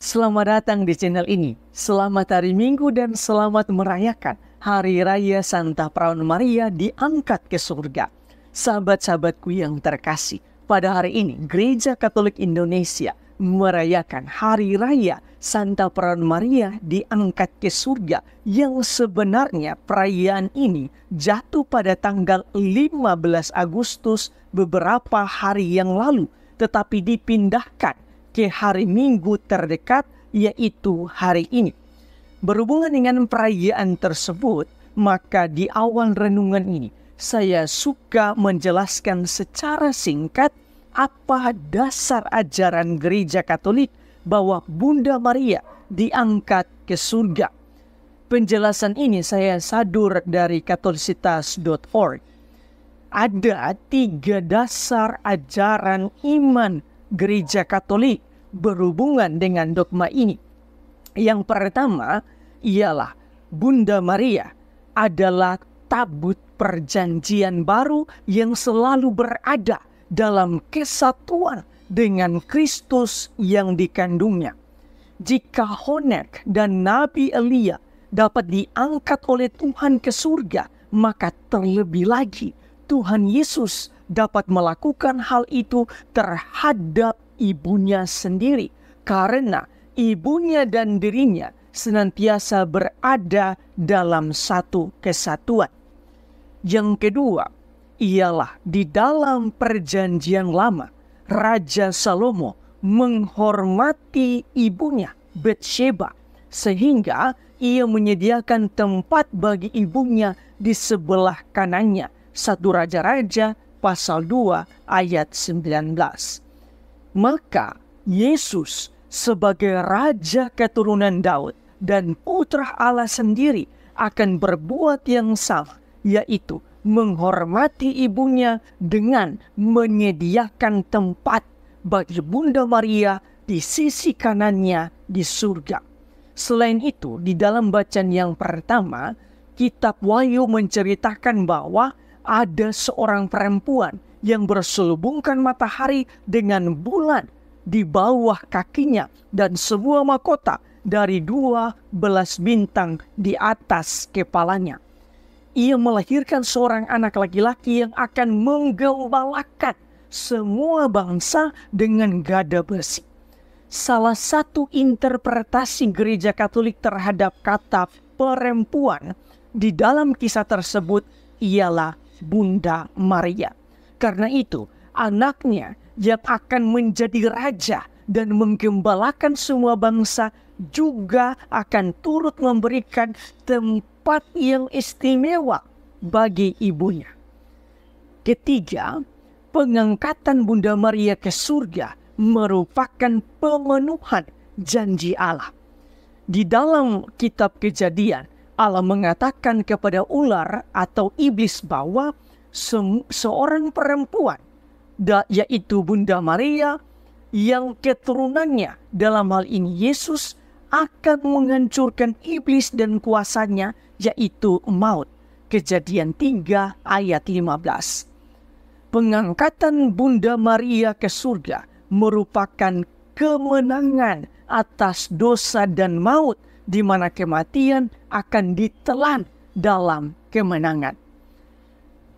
Selamat datang di channel ini. Selamat hari Minggu dan selamat merayakan Hari Raya Santa Praun Maria diangkat ke surga. Sahabat-sahabatku yang terkasih, pada hari ini Gereja Katolik Indonesia merayakan Hari Raya Santa Praun Maria diangkat ke surga, yang sebenarnya perayaan ini jatuh pada tanggal 15 Agustus beberapa hari yang lalu, tetapi dipindahkan ke hari Minggu terdekat, yaitu hari ini. Berhubungan dengan perayaan tersebut, maka di awal renungan ini saya suka menjelaskan secara singkat apa dasar ajaran Gereja Katolik bahwa Bunda Maria diangkat ke surga. Penjelasan ini saya sadur dari katolisitas.org. Ada 3 dasar ajaran iman Gereja Katolik berhubungan dengan dogma ini. Yang pertama ialah Bunda Maria adalah tabut perjanjian baru yang selalu berada dalam kesatuan dengan Kristus yang dikandungnya. Jika Honek dan Nabi Elia dapat diangkat oleh Tuhan ke surga, maka terlebih lagi Tuhan Yesus dapat melakukan hal itu terhadap ibunya sendiri, karena ibunya dan dirinya senantiasa berada dalam satu kesatuan. Yang kedua ialah di dalam perjanjian lama, Raja Salomo menghormati ibunya Batsheba, sehingga ia menyediakan tempat bagi ibunya di sebelah kanannya. 1 Raja-Raja pasal 2 ayat 19. Maka Yesus sebagai Raja keturunan Daud dan Putra Allah sendiri akan berbuat yang sama, yaitu menghormati ibunya dengan menyediakan tempat bagi Bunda Maria di sisi kanannya di surga. Selain itu, di dalam bacaan yang pertama, Kitab Wahyu menceritakan bahwa ada seorang perempuan yang berselubungkan matahari dengan bulan di bawah kakinya dan sebuah mahkota dari 12 bintang di atas kepalanya. Ia melahirkan seorang anak laki-laki yang akan menggembalakan semua bangsa dengan gada besi. Salah satu interpretasi Gereja Katolik terhadap kata perempuan di dalam kisah tersebut ialah Bunda Maria. Karena itu, anaknya yang akan menjadi raja dan menggembalakan semua bangsa juga akan turut memberikan tempat yang istimewa bagi ibunya. Ketiga, pengangkatan Bunda Maria ke surga merupakan pemenuhan janji Allah. Di dalam kitab Kejadian, Allah mengatakan kepada ular atau iblis bahwa seorang perempuan, yaitu Bunda Maria, yang keturunannya dalam hal ini Yesus, akan menghancurkan iblis dan kuasanya, yaitu maut. Kejadian 3 ayat 15. Pengangkatan Bunda Maria ke surga merupakan kemenangan atas dosa dan maut, di mana kematian akan ditelan dalam kemenangan.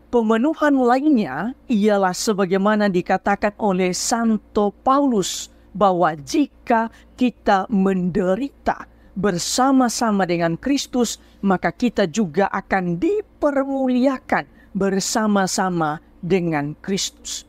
Pemenuhan lainnya ialah sebagaimana dikatakan oleh Santo Paulus bahwa jika kita menderita bersama-sama dengan Kristus, maka kita juga akan dipermuliakan bersama-sama dengan Kristus.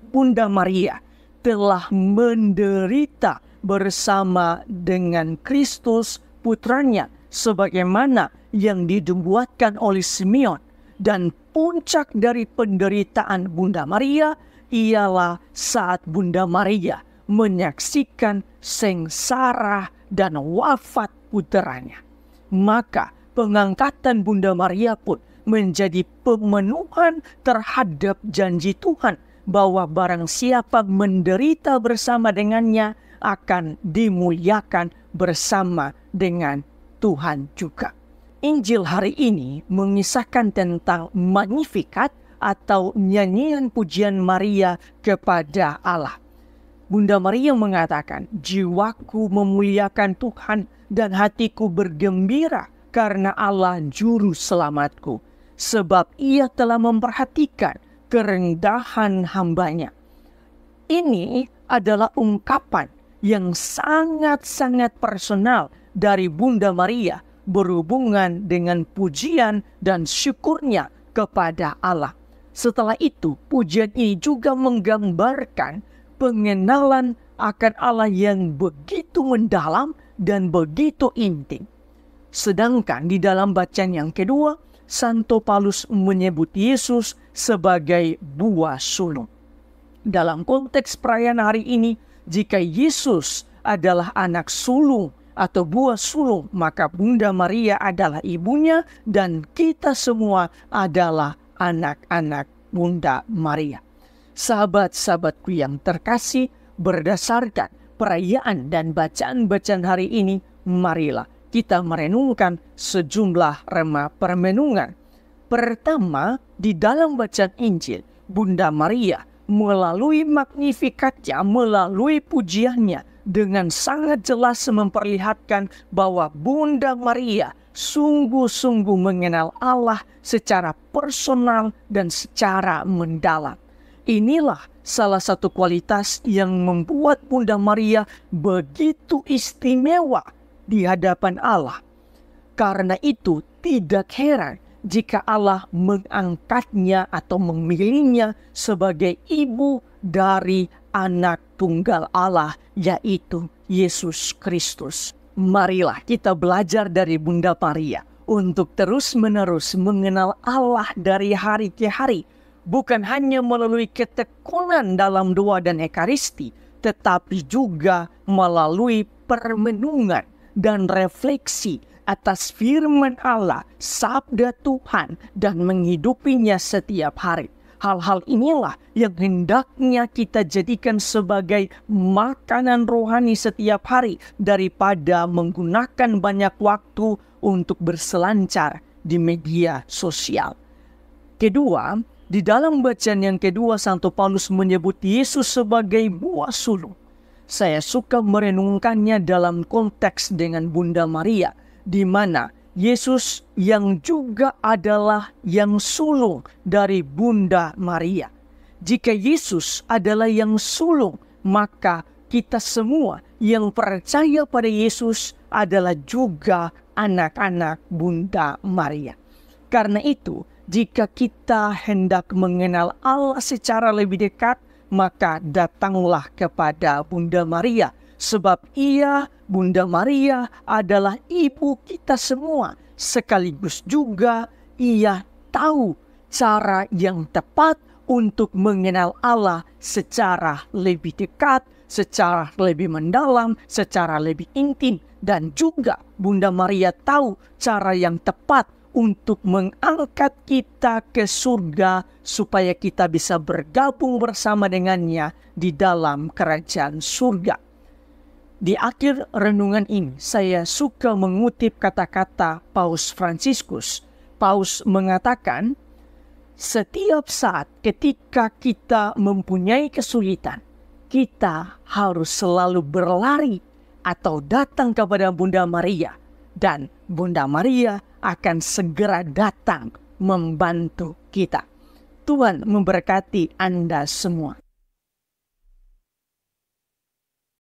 Bunda Maria telah menderita bersama dengan Kristus putranya sebagaimana yang dinubuatkan oleh Simeon, dan puncak dari penderitaan Bunda Maria ialah saat Bunda Maria menyaksikan sengsara dan wafat putranya. Maka pengangkatan Bunda Maria pun menjadi pemenuhan terhadap janji Tuhan bahwa barang siapa menderita bersama dengannya akan dimuliakan bersama dengan Tuhan juga. Injil hari ini mengisahkan tentang Magnificat atau nyanyian pujian Maria kepada Allah. Bunda Maria mengatakan, jiwaku memuliakan Tuhan dan hatiku bergembira karena Allah juru selamatku. Sebab ia telah memperhatikan kerendahan hambanya. Ini adalah ungkapan yang sangat-sangat personal dari Bunda Maria berhubungan dengan pujian dan syukurnya kepada Allah. Setelah itu, pujian ini juga menggambarkan pengenalan akan Allah yang begitu mendalam dan begitu intim. Sedangkan di dalam bacaan yang kedua, Santo Paulus menyebut Yesus sebagai buah sulung. Dalam konteks perayaan hari ini, jika Yesus adalah anak sulung atau buah sulung, maka Bunda Maria adalah ibunya dan kita semua adalah anak-anak Bunda Maria. Sahabat-sahabatku yang terkasih, berdasarkan perayaan dan bacaan-bacaan hari ini, marilah kita merenungkan sejumlah rema permenungan. Pertama, di dalam bacaan Injil, Bunda Maria melalui Magnificatnya, melalui pujiannya, dengan sangat jelas memperlihatkan bahwa Bunda Maria sungguh-sungguh mengenal Allah secara personal dan secara mendalam. Inilah salah satu kualitas yang membuat Bunda Maria begitu istimewa di hadapan Allah. Karena itu tidak heran jika Allah mengangkatnya atau memilihnya sebagai ibu dari anak tunggal Allah, yaitu Yesus Kristus. Marilah kita belajar dari Bunda Maria untuk terus-menerus mengenal Allah dari hari ke hari. Bukan hanya melalui ketekunan dalam doa dan ekaristi, tetapi juga melalui permenungan dan refleksi atas firman Allah, sabda Tuhan, dan menghidupinya setiap hari. Hal-hal inilah yang hendaknya kita jadikan sebagai makanan rohani setiap hari daripada menggunakan banyak waktu untuk berselancar di media sosial. Kedua, di dalam bacaan yang kedua, Santo Paulus menyebut Yesus sebagai buah sulung. Saya suka merenungkannya dalam konteks dengan Bunda Maria, di mana Yesus yang juga adalah yang sulung dari Bunda Maria. Jika Yesus adalah yang sulung, maka kita semua yang percaya pada Yesus adalah juga anak-anak Bunda Maria. Karena itu, jika kita hendak mengenal Allah secara lebih dekat, maka datanglah kepada Bunda Maria. Sebab Bunda Maria adalah ibu kita semua. Sekaligus juga ia tahu cara yang tepat untuk mengenal Allah secara lebih dekat, secara lebih mendalam, secara lebih intim. Dan juga Bunda Maria tahu cara yang tepat untuk mengangkat kita ke surga supaya kita bisa bergabung bersama dengannya di dalam kerajaan surga. Di akhir renungan ini, saya suka mengutip kata-kata Paus Fransiskus. Paus mengatakan, setiap saat ketika kita mempunyai kesulitan, kita harus selalu berlari atau datang kepada Bunda Maria. Dan Bunda Maria akan segera datang membantu kita. Tuhan memberkati Anda semua.